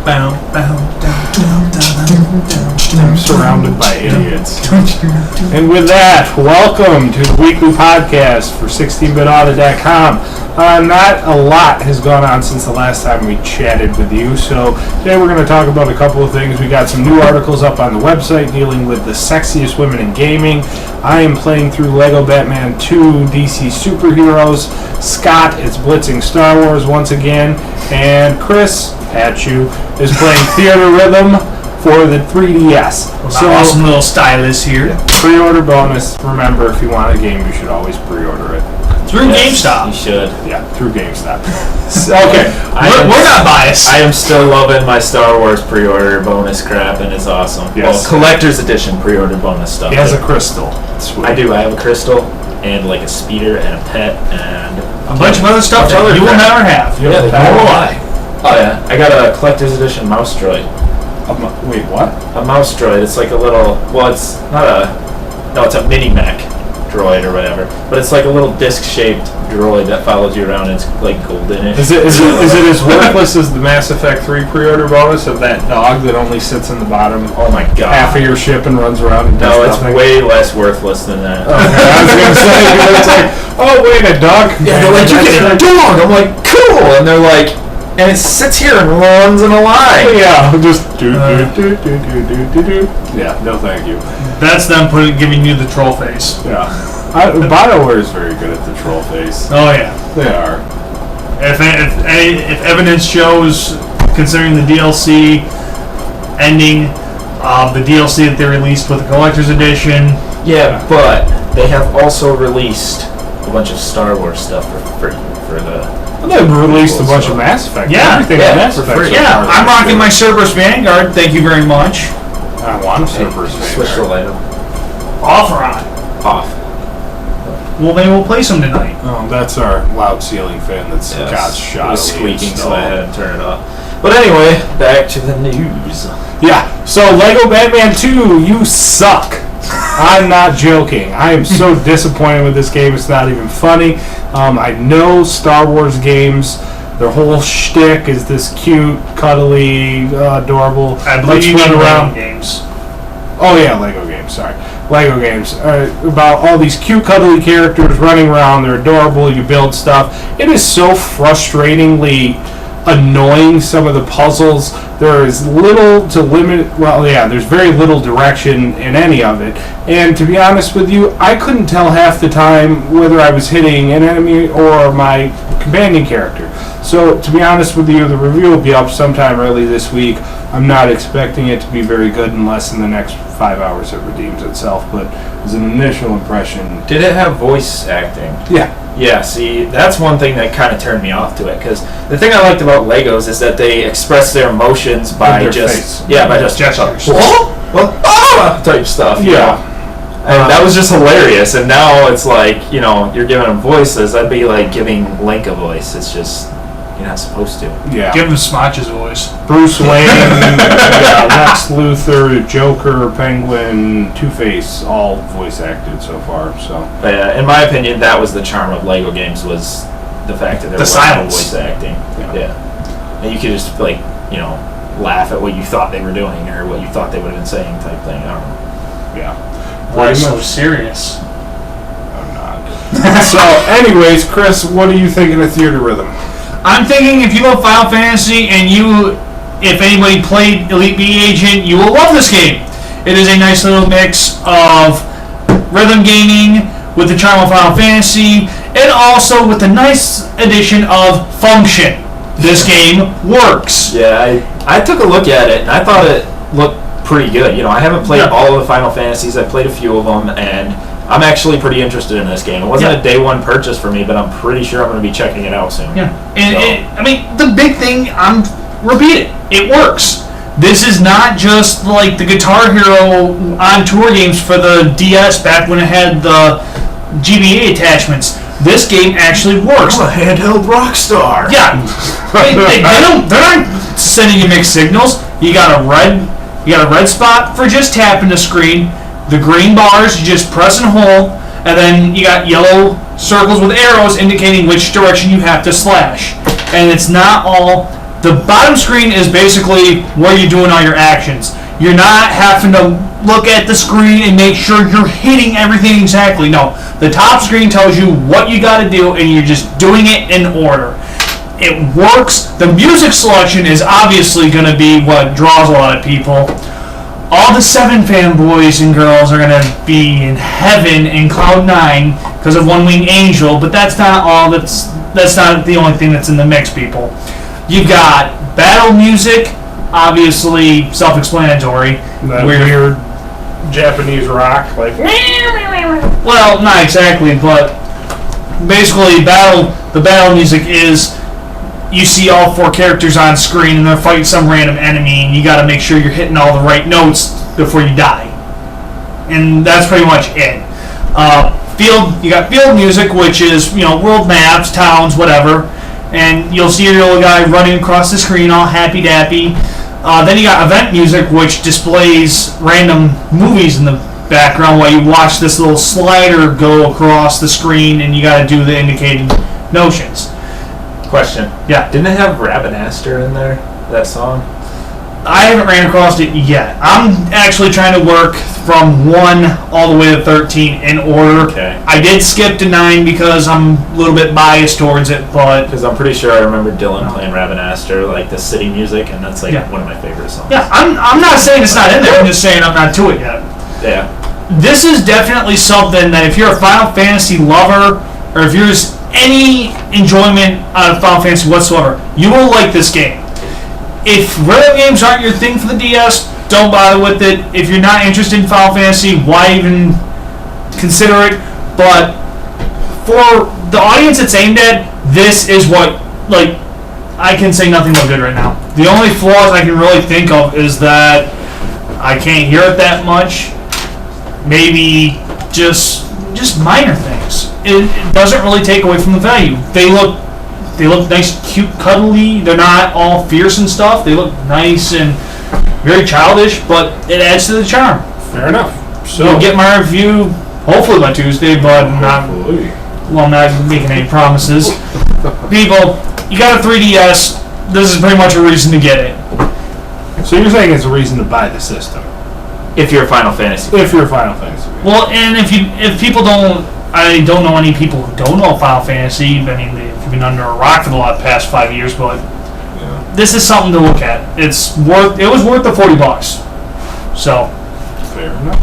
I'm surrounded by idiots. And with that, welcome to the weekly podcast for 16bitauto.com. Not a lot has gone on since the last time we chatted with you, so today we're going to talk about a couple of things. We got some new articles up on the website dealing with the sexiest women in gaming. I am playing through Lego Batman 2 DC Superheroes. Scott is blitzing Star Wars once again, and Chris, at you, is playing Theater Rhythm for the 3DS. So awesome little stylus here. Pre-order bonus. Remember, if you want a game, you should always pre-order it. Through GameStop. You should. Yeah, through GameStop. Okay. We're not biased. I am still loving my Star Wars pre-order bonus crap, and it's awesome. Yes. Well, collector's edition pre-order bonus stuff. He has a crystal. Sweet. I do. I have a crystal and like a speeder and a pet and a bunch of other stuff that you will never have. Yeah, will lie. Oh yeah, I got a collector's edition mouse droid. Wait, what? A mouse droid. It's like a little. Well, it's not a. No, it's a mini mech droid or whatever. But it's like a little disc-shaped droid that follows you around. And it's like golden-ish. Is it as worthless as the Mass Effect 3 pre-order bonus of that dog that only sits in the bottom? Oh my god! Half of your ship and runs around and does No, it's nothing? way less worthless than that. Okay, I was gonna say, it's like, oh wait, a dog. Yeah, they're like, you get a dog. I'm like, cool. And they're like, and it sits here and runs in a line. Yeah, just do. Yeah, no thank you. That's them giving you the troll face. Yeah. BioWare is very good at the troll face. Oh yeah, They are. If evidence shows, considering the DLC ending of the DLC that they released with the collector's edition. Yeah, but they have also released a bunch of Star Wars stuff for free for the. They released a bunch of Mass Effect. Yeah, everything yeah, in Mass for Effect. free. So Yeah, far I'm is rocking good. my Cerberus Vanguard. Thank you very much. I want a Cerberus Switch the light up. Off or on? Off. Well, maybe we'll play some tonight. Oh, that's our loud ceiling fan that's got shot. It was squeaking, so I had to turn it off. But anyway, back to the news. Yeah, so Lego Batman 2, you suck. I'm not joking. I am so disappointed with this game, it's not even funny. I know Star Wars games, their whole shtick is this cute, cuddly, adorable. I believe you run mean around. Lego games. Oh yeah, Lego games, sorry. Lego games. About all these cute, cuddly characters running around, they're adorable, you build stuff. It is so frustratingly annoying, some of the puzzles. There is little to there's very little direction in any of it. And to be honest with you, I couldn't tell half the time whether I was hitting an enemy or my companion character. So to be honest with you, the review will be up sometime early this week. I'm not expecting it to be very good unless in the next 5 hours it redeems itself, but as an initial impression... Did it have voice acting? Yeah. Yeah, see, that's one thing that kind of turned me off to it, because the thing I liked about Legos is that they express their emotions by their just... face. Yeah, by just... Gestures. Type stuff. Yeah. And that was just hilarious, and now it's like, you're giving them voices. That'd be like giving Link a voice. It's just... You're not supposed to. Yeah. Give him Smotch's voice. Bruce Wayne, Lex Luthor, Joker, Penguin, Two-Face, all voice acted so far. So, But in my opinion, that was the charm of Lego games, was the fact that there was no silence. voice acting. Yeah. And you could just laugh at what you thought they were doing or what you thought they would have been saying type thing. I don't know. yeah. Why so serious? I'm not. So, anyways, Chris, what are you thinking of Theater Rhythm? I'm thinking if you love Final Fantasy and if anybody played Elite Beat Agent, you will love this game. It is a nice little mix of rhythm gaming with the charm of Final Fantasy and also with a nice addition of function. This game works. Yeah, I took a look at it and I thought it looked pretty good. I haven't played all of the Final Fantasies. I've played a few of them, and I'm actually pretty interested in this game. It wasn't a day one purchase for me, but I'm pretty sure I'm going to be checking it out soon. Yeah, and the big thing, repeat it, it works. This is not just like the Guitar Hero on tour games for the DS back when it had the GBA attachments. This game actually works. I'm a handheld rock star. Yeah, they're not sending you mixed signals. You got a red spot for just tapping the screen. The green bars, you just press and hold, and then you got yellow circles with arrows indicating which direction you have to slash. And it's not all The bottom screen is basically where you're doing all your actions. You're not having to look at the screen and make sure you're hitting everything exactly. No, the top screen tells you what you got to do, and you're just doing it in order. It works. The music selection is obviously going to be what draws a lot of people. All the 7 fanboys and girls are going to be in heaven in Cloud 9 because of One Wing Angel, but that's not all. That's not the only thing that's in the mix, people. You've got battle music, obviously self-explanatory. That weird Japanese rock, like. Well, not exactly, but basically, the battle music is you see all 4 characters on screen and they're fighting some random enemy, and you got to make sure you're hitting all the right notes before you die. And that's pretty much it. You got field music, which is world maps, towns, whatever. And you'll see your little guy running across the screen all happy-dappy. Then you got event music, which displays random movies in the background while you watch this little slider go across the screen, and you got to do the indicated notions. Question. Yeah. Didn't it have Rabbinaster in there, that song? I haven't ran across it yet. I'm actually trying to work from 1 all the way to 13 in order. Okay. I did skip to 9 because I'm a little bit biased towards it, but... Because I'm pretty sure I remember Dylan playing Rabbinaster, like the city music, and that's one of my favorite songs. Yeah, I'm not saying it's not in there. I'm just saying I'm not to it yet. Yeah. This is definitely something that if you're a Final Fantasy lover, or if you're just any enjoyment out of Final Fantasy whatsoever, you will like this game. If rhythm games aren't your thing for the DS, don't bother with it. If you're not interested in Final Fantasy, why even consider it? But for the audience it's aimed at, this is what, I can say nothing but good right now. The only flaws I can really think of is that I can't hear it that much. Maybe just minor things. It doesn't really take away from the value. They look nice, cute, cuddly. They're not all fierce and stuff. They look nice and very childish, but it adds to the charm. Fair enough. So you'll get my review hopefully by Tuesday, but I'm not making any promises. People, you got a 3DS. This is pretty much a reason to get it. So you're saying it's a reason to buy the system? If you're a Final Fantasy. If you're a Final Fantasy. Well, and if people don't, I don't know any people who don't know Final Fantasy. I mean, they've been under a rock for the past 5 years, but this is something to look at. It was worth the $40. So. Fair enough.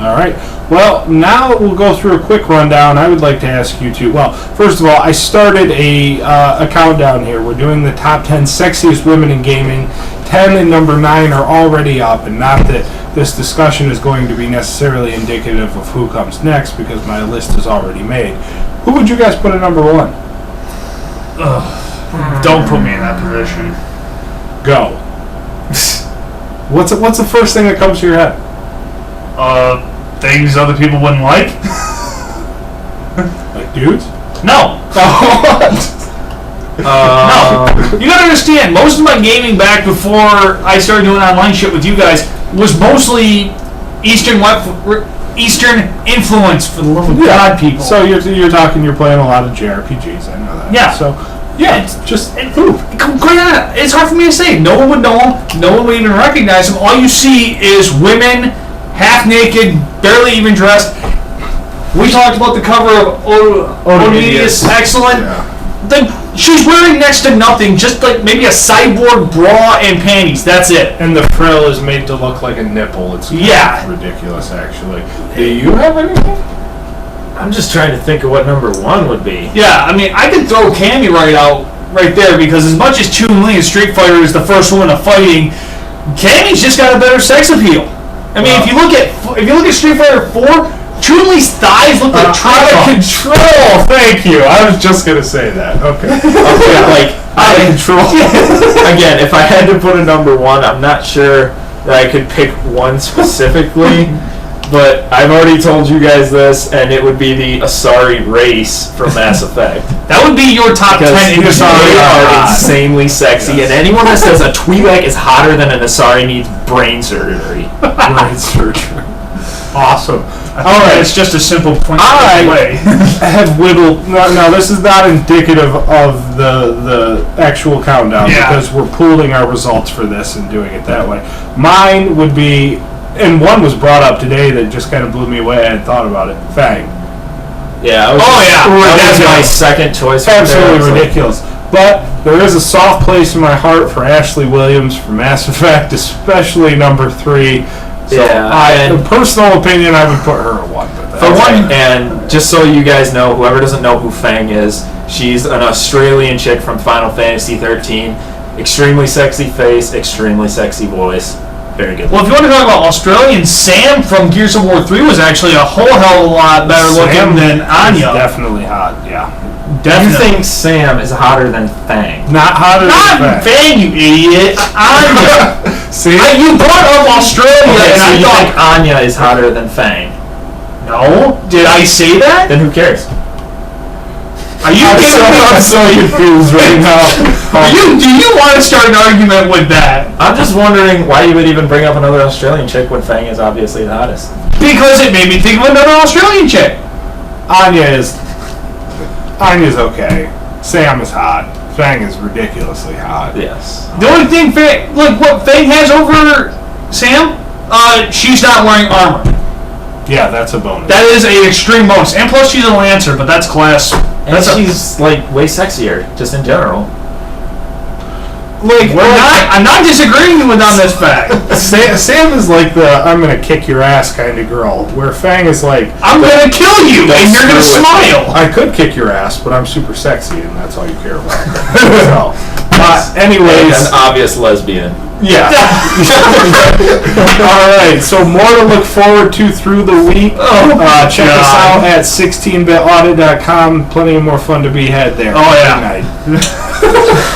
All right. Well, now we'll go through a quick rundown. I would like to ask you two. Well, first of all, I started a countdown here. We're doing the top 10 sexiest women in gaming. 10 and number 9 are already up, and not that this discussion is going to be necessarily indicative of who comes next, because my list is already made. Who would you guys put at number 1? Don't put me in that position. Go. What's the first thing that comes to your head? Things other people wouldn't like. Like dudes? No. No. You gotta understand, most of my gaming back before I started doing online shit with you guys was mostly Eastern influence, for the love of God, people. So you're playing a lot of JRPGs, I know that. Yeah. So it's hard for me to say. No one would know them. No one would even recognize them. All you see is women, half naked, barely even dressed. We talked about the cover of Odious Excellent. Yeah. She's wearing next to nothing, just like maybe a cyborg bra and panties. That's it. And the frill is made to look like a nipple. It's kind of ridiculous, actually. Do you have anything? I'm just trying to think of what number 1 would be. Yeah, I mean, I could throw Cammy right there, because as much as Chun-Li in Street Fighter is the first woman of fighting, Cammy's just got a better sex appeal. I mean, if you look at Street Fighter 4, Chun-Li's thighs look like out of control. Thank you. I was just gonna say that. Okay. Out of control. Again, if I had to put a number 1, I'm not sure that I could pick one specifically. But I've already told you guys this, and it would be the Asari race from Mass Effect. That would be your top 10 in Asari are insanely sexy, and anyone that says a Twi'lek is hotter than an Asari needs brain surgery. Brain surgery. Awesome. All right. It's just a simple point I away. have whittled. No, this is not indicative of the actual countdown because we're pooling our results for this and doing it that way. Mine would be, and one was brought up today that just kind of blew me away. I hadn't thought about it. Fang. Yeah. That's my second choice. Absolutely ridiculous. But there is a soft place in my heart for Ashley Williams from Mass Effect, especially number 3. So in personal opinion, I would put her at 1. For one, and just so you guys know, whoever doesn't know who Fang is, she's an Australian chick from Final Fantasy 13. Extremely sexy face, extremely sexy voice. Very good. Well, if you want to talk about Australian, Sam from Gears of War 3 was actually a whole hell of a lot better looking than Anya. Definitely hot, yeah. You think Sam is hotter than Fang? Not hotter than Fang, you idiot. Anya. See? You brought up Australia, and so I you thought think Anya is hotter than Fang? No. Did I say that? Then who cares? Are you I'm so confused right now. Do you want to start an argument with that? I'm just wondering why you would even bring up another Australian chick when Fang is obviously the hottest. Because it made me think of another Australian chick. Anya's okay. Sam is hot. Fang is ridiculously hot. Yes. The only thing, what Fang has over Sam, she's not wearing armor. Yeah, that's a bonus. That is an extreme bonus. And plus she's a Lancer, but that's class. And she's like way sexier, just in general. I'm not disagreeing with on this fact. Sam is like the I'm gonna kick your ass kind of girl, where Fang is like I'm gonna kill you and you're gonna smile. I could kick your ass, but I'm super sexy and that's all you care about. So, anyways, an obvious lesbian. Yeah. All right. So more to look forward to through the week. Check us out at 16bitaudit.com. Plenty of more fun to be had there. Oh yeah. Good night.